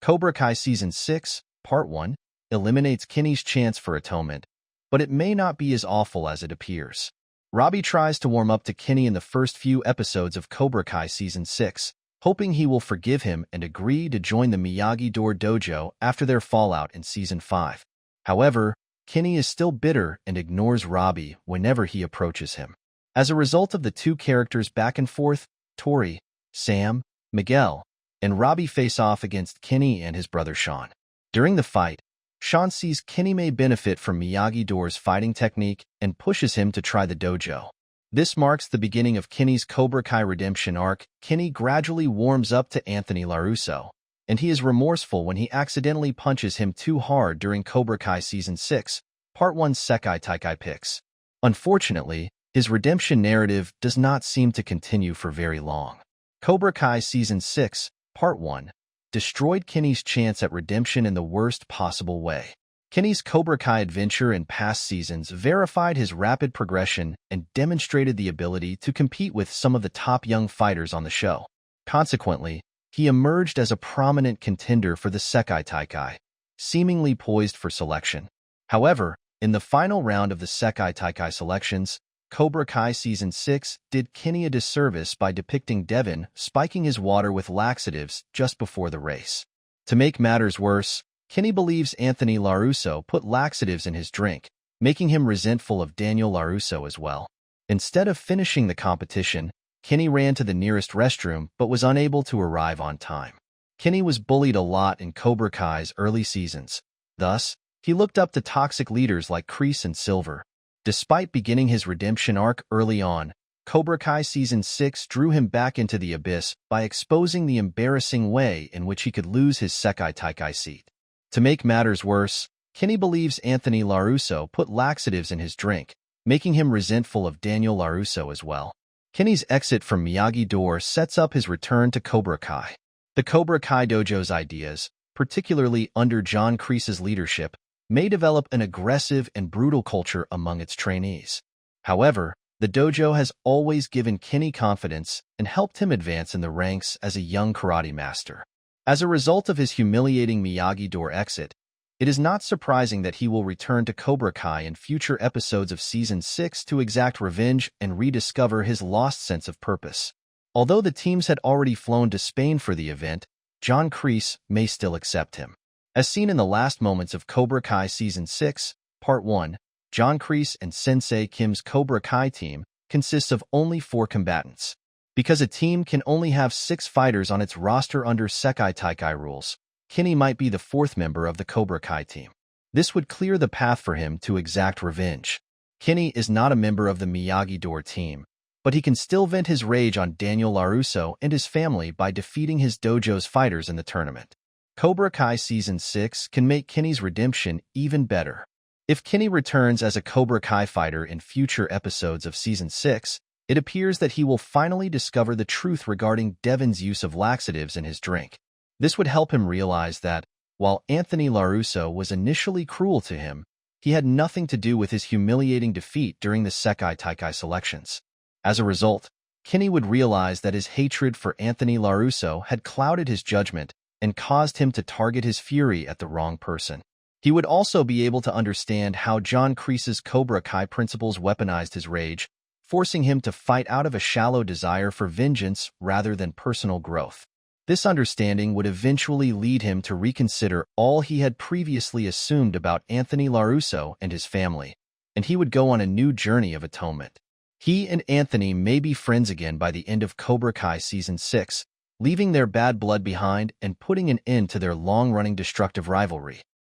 Cobra Kai Season 6, Part 1, eliminates Kenny's chance for atonement, but it may not be as awful as it appears. Robbie tries to warm up to Kenny in the first few episodes of Cobra Kai Season 6, hoping he will forgive him and agree to join the Miyagi Do dojo after their fallout in Season 5. However, Kenny is still bitter and ignores Robbie whenever he approaches him. As a result of the two characters' back and forth, Tori, Sam, Miguel, and Robbie face off against Kenny and his brother Sean. During the fight, Sean sees Kenny may benefit from Miyagi Do's fighting technique and pushes him to try the dojo. This marks the beginning of Kenny's Cobra Kai redemption arc. Kenny gradually warms up to Anthony LaRusso, and he is remorseful when he accidentally punches him too hard during Cobra Kai Season 6, Part 1 Sekai Taikai picks. Unfortunately, his redemption narrative does not seem to continue for very long. Cobra Kai Season 6, Part 1, destroyed Kenny's chance at redemption in the worst possible way. Kenny's Cobra Kai adventure in past seasons verified his rapid progression and demonstrated the ability to compete with some of the top young fighters on the show. Consequently, he emerged as a prominent contender for the Sekai Taikai, seemingly poised for selection. However, in the final round of the Sekai Taikai selections, Cobra Kai Season 6 did Kenny a disservice by depicting Devin spiking his water with laxatives just before the race. To make matters worse, Kenny believes Anthony LaRusso put laxatives in his drink, making him resentful of Daniel LaRusso as well. Instead of finishing the competition, Kenny ran to the nearest restroom but was unable to arrive on time. Kenny was bullied a lot in Cobra Kai's early seasons. Thus, he looked up to toxic leaders like Kreese and Silver. Despite beginning his redemption arc early on, Cobra Kai Season 6 drew him back into the abyss by exposing the embarrassing way in which he could lose his Sekai Taikai seat. To make matters worse, Kenny believes Anthony LaRusso put laxatives in his drink, making him resentful of Daniel LaRusso as well. Kenny's exit from Miyagi Do sets up his return to Cobra Kai. The Cobra Kai dojo's ideas, particularly under John Kreese's leadership, may develop an aggressive and brutal culture among its trainees. However, the dojo has always given Kenny confidence and helped him advance in the ranks as a young karate master. As a result of his humiliating Miyagi Do exit, it is not surprising that he will return to Cobra Kai in future episodes of Season 6 to exact revenge and rediscover his lost sense of purpose. Although the teams had already flown to Spain for the event, John Kreese may still accept him. As seen in the last moments of Cobra Kai Season 6, Part 1, John Kreese and Sensei Kim's Cobra Kai team consists of only 4 combatants. Because a team can only have 6 fighters on its roster under Sekai Taikai rules, Kenny might be the 4th member of the Cobra Kai team. This would clear the path for him to exact revenge. Kenny is not a member of the Miyagi Do team, but he can still vent his rage on Daniel LaRusso and his family by defeating his dojo's fighters in the tournament. Cobra Kai Season 6 can make Kenny's redemption even better. If Kenny returns as a Cobra Kai fighter in future episodes of Season 6, it appears that he will finally discover the truth regarding Devin's use of laxatives in his drink. This would help him realize that, while Anthony LaRusso was initially cruel to him, he had nothing to do with his humiliating defeat during the Sekai Taikai selections. As a result, Kenny would realize that his hatred for Anthony LaRusso had clouded his judgment and caused him to target his fury at the wrong person. He would also be able to understand how John Kreese's Cobra Kai principles weaponized his rage, forcing him to fight out of a shallow desire for vengeance rather than personal growth. This understanding would eventually lead him to reconsider all he had previously assumed about Anthony LaRusso and his family, and he would go on a new journey of atonement. He and Anthony may be friends again by the end of Cobra Kai Season 6, leaving their bad blood behind and putting an end to their long-running destructive rivalry.